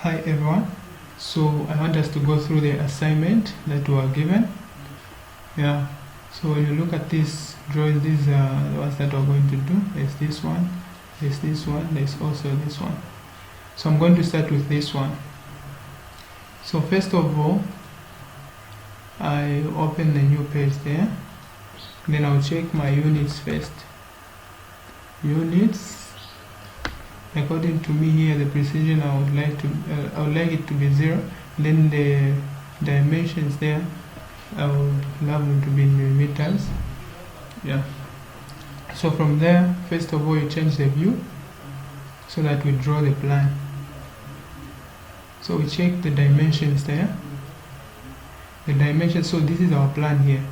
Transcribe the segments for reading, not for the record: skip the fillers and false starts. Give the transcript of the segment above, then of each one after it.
Hi everyone, so I want us to go through the assignment that we were given. So when you look at this drawing, these are the ones that we're going to do. There's this one, there's also this one. So I'm going to start with this one. So first of all, I open the new page there, then I'll check my units first. Units, according to me here, the precision I would like it to be 0. Then the dimensions there, I would love them to be in millimeters. So from there, first of all, you change the view so that we draw the plan. So we check the dimensions there. The dimensions, so this is our plan here.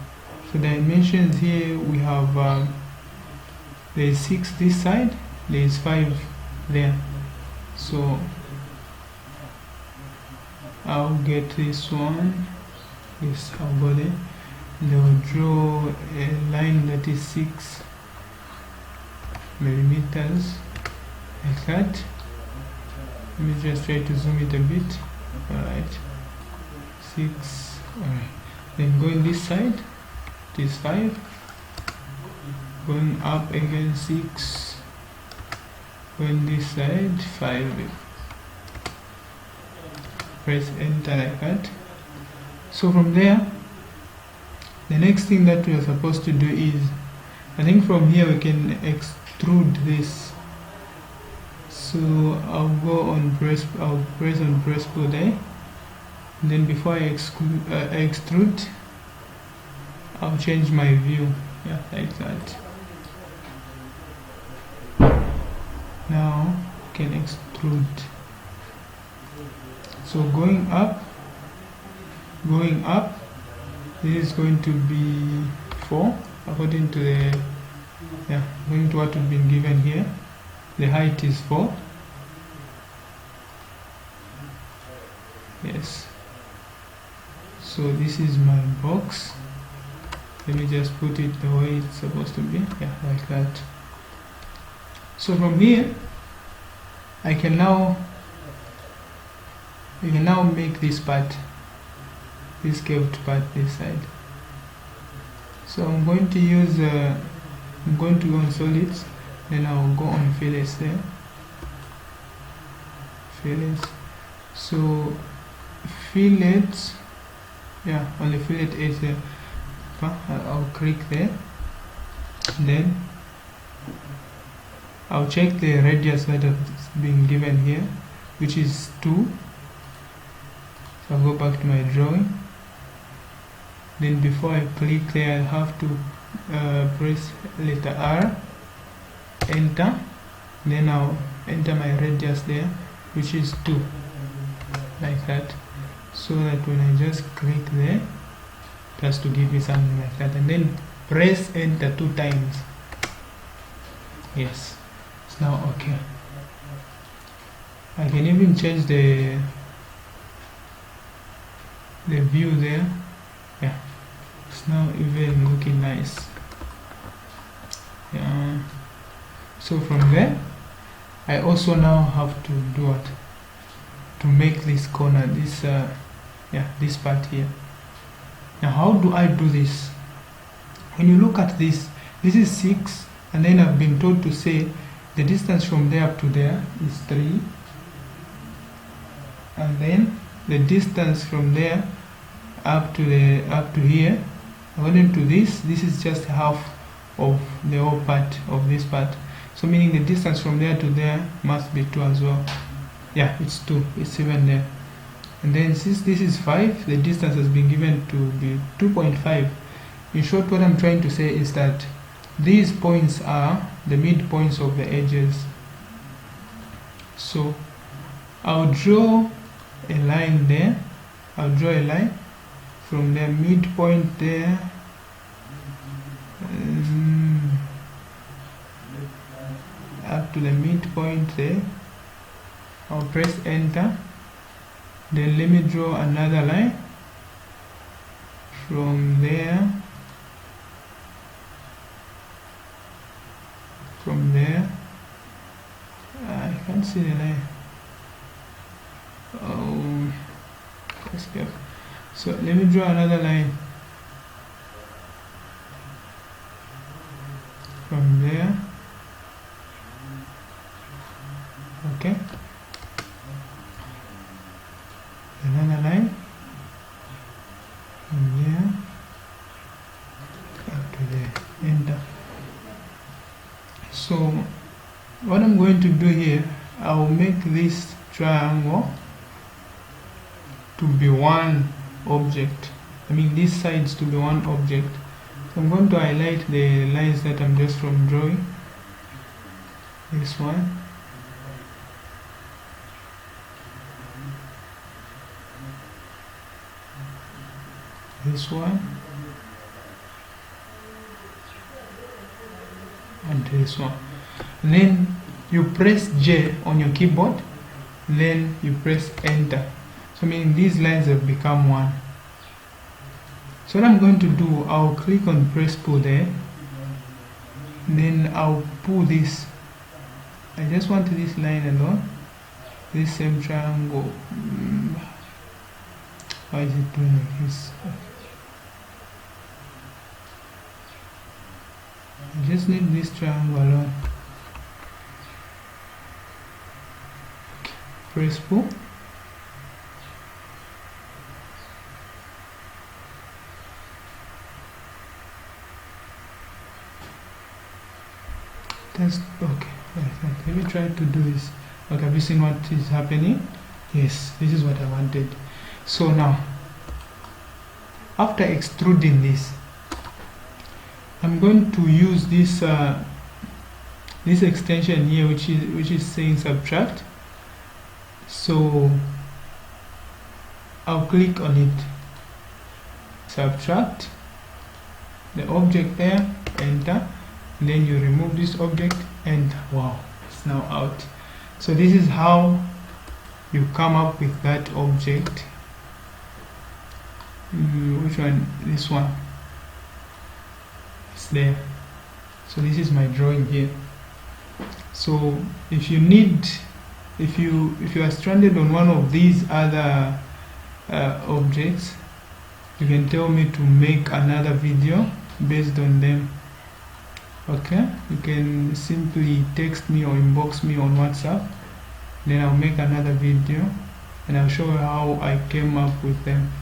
So dimensions here, we have there is 6 this side, there is 5 there. So I'll get this one, yes, I'll go there, and I'll draw a line that is 6 millimeters, like that. Let me just try to zoom it a bit. Alright, 6, alright. Then going this side, it is 5, going up again 6, going this side 5. Press enter like that. So from there, the next thing that we are supposed to do is, I think from here we can extrude this. So I'll press on press pull there. And then before I extrude, I'll change my view, like that. Now I can extrude. So going up, this is going to be 4 according to the according to what we've been given here. The height is 4. Yes. So this is my box. Let me just put it the way it's supposed to be. Like that. So from here, I can now make this part, this curved part this side. So I'm going to use I'm going to go on solids, then I'll go on fillets there. Fillets. So fillets, on the fillet edge there. I'll click there. Then I'll check the radius that has been given here, which is 2. So I'll go back to my drawing. Then before I click there, I have to press letter R, enter. Then I'll enter my radius there, which is 2, like that. So that when I just click there, it has to give me something like that. And then press enter 2 times. Yes. Now okay, I can even change the view there. It's now even looking nice. So from there, I also now have to do what? To make this corner, this this part here. Now how do I do this? When you look at this is 6, and then I've been told to say the distance from there up to there is 3, and then the distance from there up to here, according to this is just half of the whole part of this part. So meaning the distance from there to there must be 2 as well. It's 2. It's even there. And then since this is 5, the distance has been given to be 2.5. In short, what I'm trying to say is that these points are the midpoints of the edges. So I'll draw a line there. I'll draw a line from the midpoint there up to the midpoint there. I'll press enter. Then let me draw another line from there. I can't see the line. escape. So let me draw another line from there. Okay, another line from there up to there. Enter. So what I'm going to do here, I'll make this triangle to be one object. I mean these sides to be one object. So I'm going to highlight the lines that I'm just from drawing. This one. This one. And this one. And then you press J on your keyboard, then you press enter. So meaning these lines have become one. So what I'm going to do, I'll click on press pull there, then I'll pull this. I just want this line alone, this same triangle. Why is it doing like this? I just need this triangle alone. Press pull. That's okay. Let me try to do this. Okay, have you seen what is happening? Yes, this is what I wanted. So now, after extruding this, I'm going to use this this extension here, which is saying subtract. So I'll click on it, subtract the object there, enter, and then you remove this object, and wow, it's now out. So this is how you come up with that object. Which one? This one. It's there. So this is my drawing here. So if you need, if you are stranded on one of these other objects, you can tell me to make another video based on them. Okay, you can simply text me or inbox me on WhatsApp, then I'll make another video and I'll show you how I came up with them.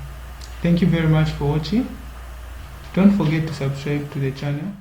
Thank you very much for watching. Don't forget to subscribe to the channel.